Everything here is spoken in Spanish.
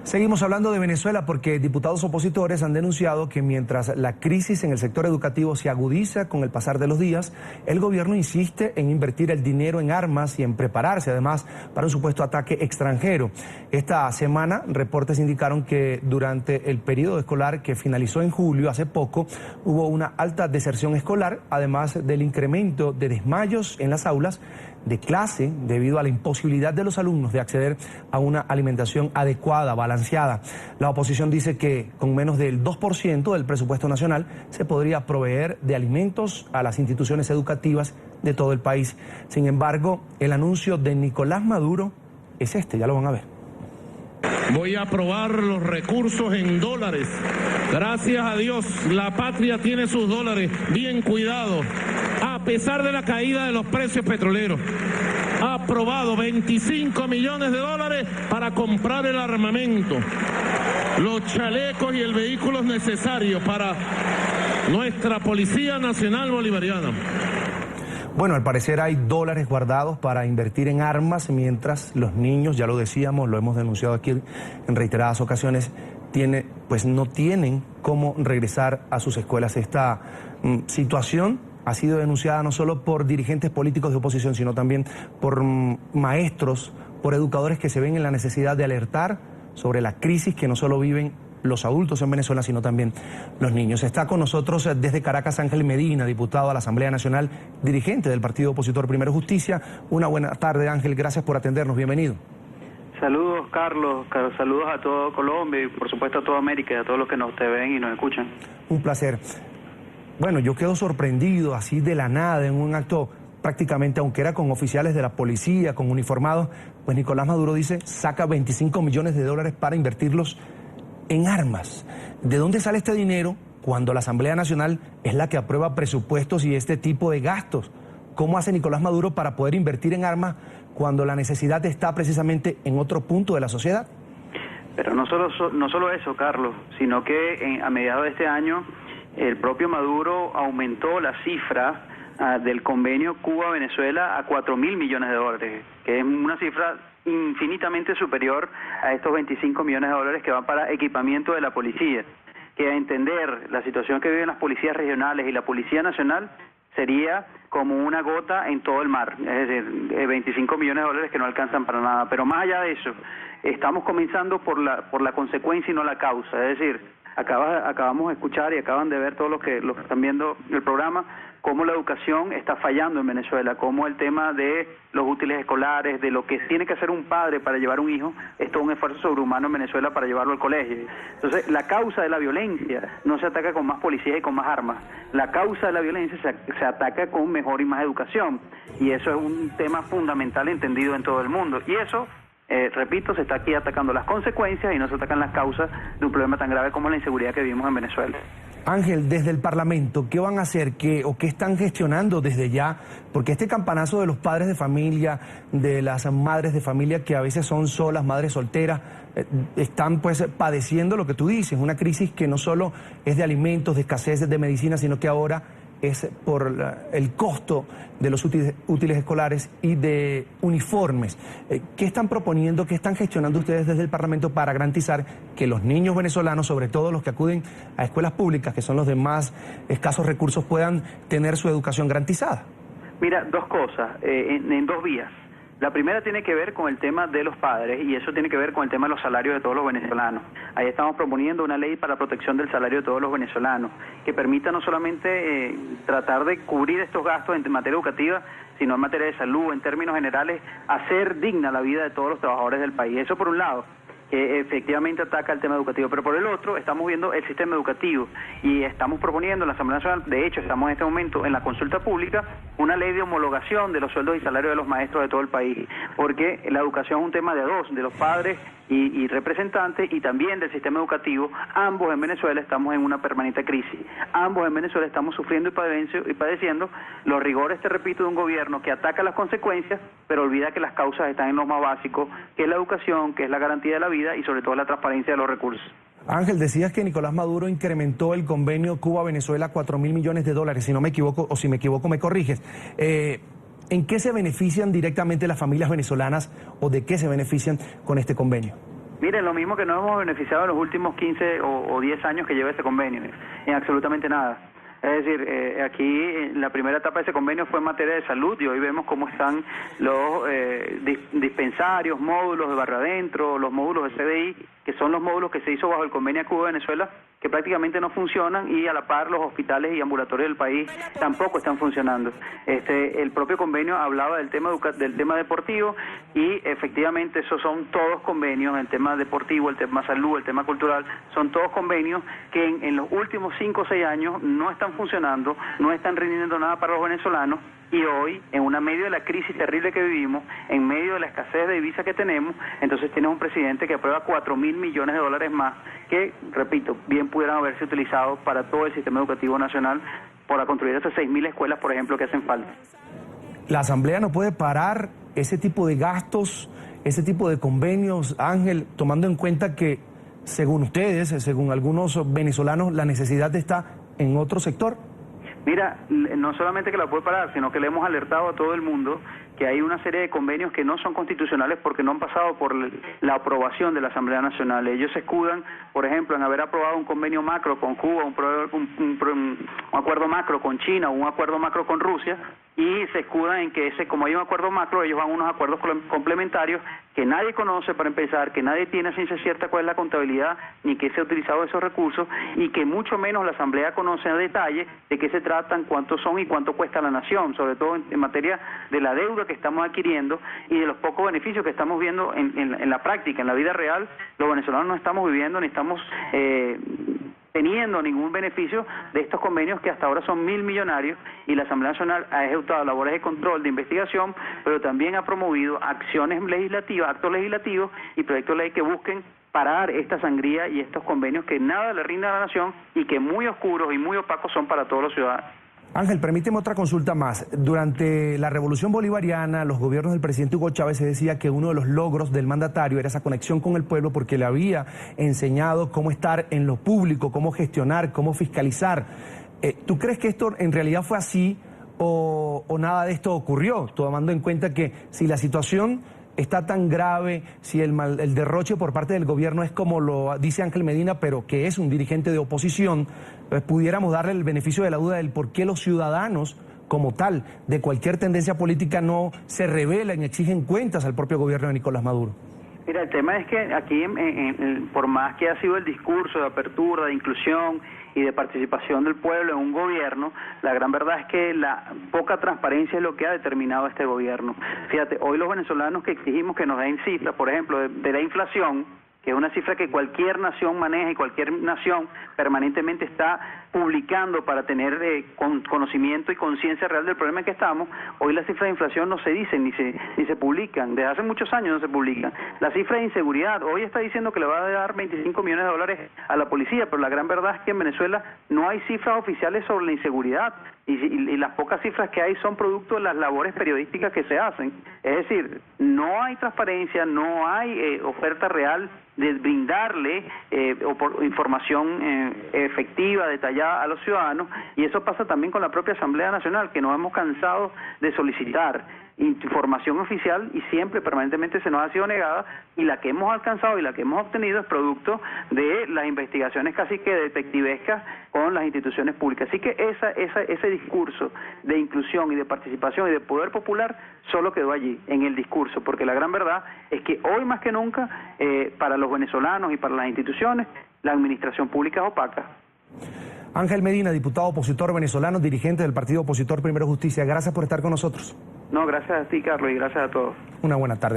Seguimos hablando de Venezuela porque diputados opositores han denunciado que mientras la crisis en el sector educativo se agudiza con el pasar de los días, el gobierno insiste en invertir el dinero en armas y en prepararse además para un supuesto ataque extranjero. Esta semana, reportes indicaron que durante el periodo escolar que finalizó en julio, hace poco, hubo una alta deserción escolar, además del incremento de desmayos en las aulas de clase debido a la imposibilidad de los alumnos de acceder a una alimentación adecuada, balanceada. La oposición dice que con menos del 2% del presupuesto nacional se podría proveer de alimentos a las instituciones educativas de todo el país. Sin embargo, el anuncio de Nicolás Maduro es este, ya lo van a ver. Voy a aprobar los recursos en dólares. Gracias a Dios, la patria tiene sus dólares bien cuidados. A pesar de la caída de los precios petroleros, ha aprobado 25 millones de dólares para comprar el armamento, los chalecos y el vehículo necesarios para nuestra Policía Nacional Bolivariana. Bueno, al parecer hay dólares guardados para invertir en armas, mientras los niños, ya lo decíamos, lo hemos denunciado aquí en reiteradas ocasiones, no tienen cómo regresar a sus escuelas. Esta situación ha sido denunciada no solo por dirigentes políticos de oposición, sino también por maestros, por educadores que se ven en la necesidad de alertar sobre la crisis que no solo viven los adultos en Venezuela, sino también los niños. Está con nosotros desde Caracas Ángel Medina, diputado a la Asamblea Nacional, dirigente del partido opositor Primero Justicia. Una buena tarde, Ángel, gracias por atendernos, bienvenido. Saludos, Carlos, saludos a todo Colombia y por supuesto a toda América y a todos los que nos te ven y nos escuchan. Un placer. Bueno, yo quedo sorprendido así de la nada en un acto prácticamente, aunque era con oficiales de la policía, con uniformados, pues Nicolás Maduro dice, saca 25 millones de dólares para invertirlos en armas. ¿De dónde sale este dinero cuando la Asamblea Nacional es la que aprueba presupuestos y este tipo de gastos? ¿Cómo hace Nicolás Maduro para poder invertir en armas cuando la necesidad está precisamente en otro punto de la sociedad? Pero no solo eso, Carlos, sino que a mediados de este año el propio Maduro aumentó la cifra del convenio Cuba-Venezuela a 4.000 millones de dólares, que es una cifra infinitamente superior a estos 25 millones de dólares que van para equipamiento de la policía, que a entender la situación que viven las policías regionales y la Policía Nacional sería como una gota en todo el mar, es decir, 25 millones de dólares que no alcanzan para nada. Pero más allá de eso, estamos comenzando por la consecuencia y no la causa, es decir, acabamos de escuchar y acaban de ver todos los que están viendo el programa, cómo la educación está fallando en Venezuela, cómo el tema de los útiles escolares, de lo que tiene que hacer un padre para llevar un hijo, es todo un esfuerzo sobrehumano en Venezuela para llevarlo al colegio. Entonces, la causa de la violencia no se ataca con más policías y con más armas. La causa de la violencia se ataca con mejor y más educación. Y eso es un tema fundamental entendido en todo el mundo. Y eso, repito, se está aquí atacando las consecuencias y no se atacan las causas de un problema tan grave como la inseguridad que vivimos en Venezuela. Ángel, desde el Parlamento, ¿qué van a hacer? ¿Qué están gestionando desde ya? Porque este campanazo de los padres de familia, de las madres de familia que a veces son solas, madres solteras, están pues padeciendo lo que tú dices, una crisis que no solo es de alimentos, de escasez de medicina, sino que ahora es por el costo de los útiles escolares y de uniformes. ¿Qué están proponiendo, qué están gestionando ustedes desde el Parlamento para garantizar que los niños venezolanos, sobre todo los que acuden a escuelas públicas, que son los de más escasos recursos, puedan tener su educación garantizada? Mira, dos cosas, en dos vías. La primera tiene que ver con el tema de los padres y eso tiene que ver con el tema de los salarios de todos los venezolanos. Ahí estamos proponiendo una ley para la protección del salario de todos los venezolanos que permita no solamente tratar de cubrir estos gastos en materia educativa, sino en materia de salud, en términos generales, hacer digna la vida de todos los trabajadores del país. Eso por un lado, que efectivamente ataca el tema educativo, pero por el otro estamos viendo el sistema educativo y estamos proponiendo en la Asamblea Nacional, de hecho estamos en este momento en la consulta pública, una ley de homologación de los sueldos y salarios de los maestros de todo el país, porque la educación es un tema de dos, de los padres y representantes y también del sistema educativo. Ambos en Venezuela estamos en una permanente crisis, ambos en Venezuela estamos sufriendo y padeciendo los rigores, te repito, de un gobierno que ataca las consecuencias, pero olvida que las causas están en lo más básico, que es la educación, que es la garantía de la vida y sobre todo la transparencia de los recursos. Ángel, decías que Nicolás Maduro incrementó el convenio Cuba-Venezuela a 4.000 millones de dólares, si no me equivoco, o si me equivoco me corriges. ¿En qué se benefician directamente las familias venezolanas o de qué se benefician con este convenio? Miren, lo mismo que nos hemos beneficiado en los últimos 15 o 10 años que lleva este convenio, en absolutamente nada. Es decir, aquí la primera etapa de ese convenio fue en materia de salud y hoy vemos cómo están los dispensarios, módulos de barrio adentro, los módulos de CDI, que son los módulos que se hizo bajo el convenio Cuba-Venezuela, que prácticamente no funcionan, y a la par los hospitales y ambulatorios del país tampoco están funcionando. El propio convenio hablaba del tema deportivo, y efectivamente esos son todos convenios, el tema deportivo, el tema salud, el tema cultural, son todos convenios que en los últimos 5 o 6 años no están funcionando, no están rindiendo nada para los venezolanos. Y hoy, en medio de la crisis terrible que vivimos, en medio de la escasez de divisas que tenemos, entonces tienes un presidente que aprueba $4.000 millones más que, repito, bien pudieran haberse utilizado para todo el sistema educativo nacional para construir esas 6.000 escuelas, por ejemplo, que hacen falta. La Asamblea no puede parar ese tipo de gastos, ese tipo de convenios, Ángel, tomando en cuenta que, según ustedes, según algunos venezolanos, la necesidad está en otro sector. Mira, no solamente que la puede parar, sino que le hemos alertado a todo el mundo que hay una serie de convenios que no son constitucionales porque no han pasado por la aprobación de la Asamblea Nacional. Ellos se escudan, por ejemplo, en haber aprobado un convenio macro con Cuba, un acuerdo macro con China, un acuerdo macro con Rusia, y se escudan en que como hay un acuerdo macro, ellos van a unos acuerdos complementarios que nadie conoce, para empezar, que nadie tiene a ciencia cierta cuál es la contabilidad ni qué se ha utilizado esos recursos, y que mucho menos la Asamblea conoce a detalle de qué se tratan, cuántos son y cuánto cuesta la nación, sobre todo en materia de la deuda que estamos adquiriendo y de los pocos beneficios que estamos viendo en la práctica, en la vida real. Los venezolanos no estamos viviendo ni estamos teniendo ningún beneficio de estos convenios, que hasta ahora son 1.000 millonarios, y la Asamblea Nacional ha ejecutado labores de control, de investigación, pero también ha promovido acciones legislativas, actos legislativos y proyectos de ley que busquen parar esta sangría y estos convenios que nada le rinden a la nación y que muy oscuros y muy opacos son para todos los ciudadanos. Ángel, permíteme otra consulta más. Durante la Revolución Bolivariana, los gobiernos del presidente Hugo Chávez, se decía que uno de los logros del mandatario era esa conexión con el pueblo, porque le había enseñado cómo estar en lo público, cómo gestionar, cómo fiscalizar. ¿Tú crees que esto en realidad fue así o nada de esto ocurrió? Tomando en cuenta que si la situación está tan grave, si el derroche por parte del gobierno es como lo dice Ángel Medina, pero que es un dirigente de oposición, pues pudiéramos darle el beneficio de la duda del por qué los ciudadanos, como tal, de cualquier tendencia política, no se rebelan y exigen cuentas al propio gobierno de Nicolás Maduro. Mira, el tema es que aquí, por más que ha sido el discurso de apertura, de inclusión y de participación del pueblo en un gobierno, la gran verdad es que la poca transparencia es lo que ha determinado este gobierno. Fíjate, hoy los venezolanos que exigimos que nos den cifras, por ejemplo, de la inflación, que es una cifra que cualquier nación maneja y cualquier nación permanentemente está publicando para tener conocimiento y conciencia real del problema en que estamos. Hoy las cifras de inflación no se dicen ni se publican, desde hace muchos años no se publican. La cifra de inseguridad, hoy está diciendo que le va a dar $25 millones a la policía, pero la gran verdad es que en Venezuela no hay cifras oficiales sobre la inseguridad. Y las pocas cifras que hay son producto de las labores periodísticas que se hacen. Es decir, no hay transparencia, no hay oferta real de brindarle información efectiva, detallada a los ciudadanos, y eso pasa también con la propia Asamblea Nacional, que nos hemos cansado de solicitar información oficial y siempre permanentemente se nos ha sido negada, y la que hemos alcanzado y la que hemos obtenido es producto de las investigaciones casi que detectivescas con las instituciones públicas. Así que ese discurso de inclusión y de participación y de poder popular solo quedó allí, en el discurso, porque la gran verdad es que hoy más que nunca, para los venezolanos y para las instituciones, la administración pública es opaca. Ángel Medina, diputado opositor venezolano, dirigente del partido opositor Primero Justicia, gracias por estar con nosotros. No, gracias a ti, Carlos, y gracias a todos. Una buena tarde.